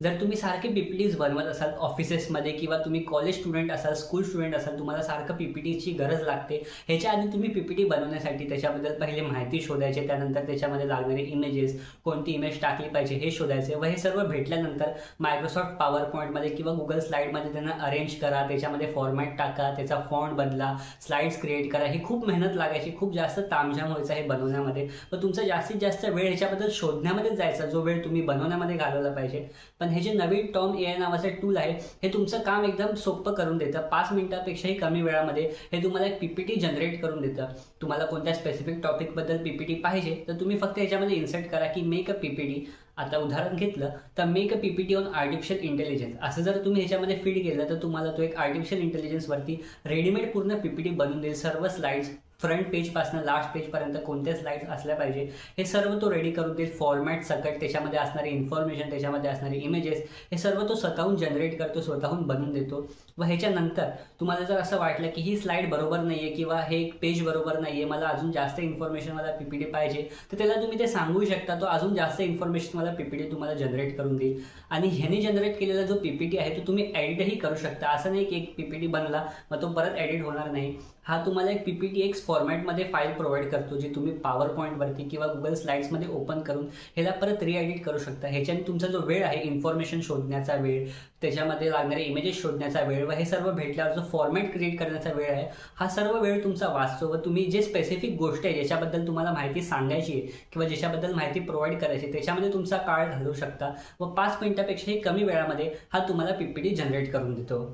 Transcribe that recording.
जर तुम्ही सारखे पी-पी-टीज बनवत असाल ऑफिसेसमध्ये किंवा तुम्ही कॉलेज स्टुडंट असाल, स्कूल स्टुडंट असाल, तुम्हाला सारखं पी-पी-टीची गरज लागते. ह्याच्या आधी तुम्ही पी-पी-टी बनवण्यासाठी त्याच्याबद्दल पहिले माहिती शोधायची, त्यानंतर त्याच्यामध्ये लागणारे इमेजेस, कोणती इमेज टाकली पाहिजे हे शोधायचे व हे सर्व भेटल्यानंतर मायक्रोसॉफ्ट पॉवर पॉईंटमध्ये किंवा गुगल स्लाईडमध्ये त्यांना अरेंज करा, त्याच्यामध्ये फॉर्मॅट टाका, त्याचा फॉन्ट बदला, स्लाईड्स क्रिएट करा. ही खूप मेहनत लागायची, खूप जास्त तामझाम व्हायचा हे बनवण्यामध्ये. पण तुमचा जास्तीत जास्त वेळ ह्याच्याबद्दल शोधण्यामध्येच जायचा, जो वेळ तुम्ही बनवण्यामध्ये घालवला पाहिजे. पण हे जे नवीन टॉम ए आय नावाचं टूल आहे हे तुमचं काम एकदम सोपं करून देतं. 5 मिनिटापेक्षाही कमी वेळामध्ये हे तुम्हाला एक पीपीटी जनरेट करून देतं. तुम्हाला कोणत्या स्पेसिफिक टॉपिकबद्दल पीपीटी पाहिजे तर तुम्ही फक्त याच्यामध्ये इन्सर्ट करा की मेक अ पीपीटी. आता उदाहरण घेतलं तर make a PPT on artificial intelligence असं जर तुम्ही ह्याच्यामध्ये फीड केलं तर तुम्हाला तो एक आर्टिफिशियल इंटेलिजन्सवरती रेडीमेड पूर्ण पीपीटी बनवून देईल. सर्व स्लाइड्स फ्रंट पेजपासून लास्ट पेजपर्यंत कोणत्या स्लाइड्स असल्या पाहिजे हे सर्व तो रेडी करून देईल. फॉर्मॅट सकट, त्याच्यामध्ये असणारी इन्फॉर्मेशन, त्याच्यामध्ये असणारी इमेजेस हे सर्व तो स्वतःहून जनरेट करतो, स्वतःहून बनवून देतो. व ह्याच्यानंतर तुम्हाला जर असं वाटलं की ही स्लाइड बरोबर नाही आहे किंवा हे एक पेज बरोबर नाही आहे, मला अजून जास्त इन्फॉर्मेशन मला पीपीटी पाहिजे, तर त्याला तुम्ही ते सांगू शकता. तो अजून जास्त इन्फॉर्मेशन मला पीपीटी तुम्हाला जनरेट करून देईल. आणि ह्याने जनरेट केलेला जो पीपीटी आहे तो तुम्ही एडिटही करू शकता. असं नाही की एक पीपीटी बनला मग तो परत एडिट होणार नाही. हा तुम्हाला एक पीपीटी एक फॉर्मॅटमध्ये फाईल प्रोव्हाइड करतो, जी तुम्ही पॉवर पॉईंटवरती किंवा गुगल स्लाइड्समध्ये ओपन करून ह्याला परत रिएडिट करू शकता. ह्याच्याने तुमचा जो वेळ आहे, इन्फॉर्मेशन शोधण्याचा वेळ, त्याच्यामध्ये लागणारे इमेजेस शोधण्याचा वेळ व हे सर्व भेटल्यावर जो फॉर्मॅट क्रिएट करण्याचा वेळ आहे, हा सर्व वेळ तुमचा वाचतो. व तुम्ही जे स्पेसिफिक गोष्ट आहे ज्याच्याबद्दल तुम्हाला माहिती सांगायची आहे किंवा ज्याच्याबद्दल माहिती प्रोव्हाइड करायची त्याच्यामध्ये तुमचा काळ घालवू शकता. व 5 मिनिटापेक्षाही कमी वेळामध्ये हा तुम्हाला पीपीटी जनरेट करून देतो.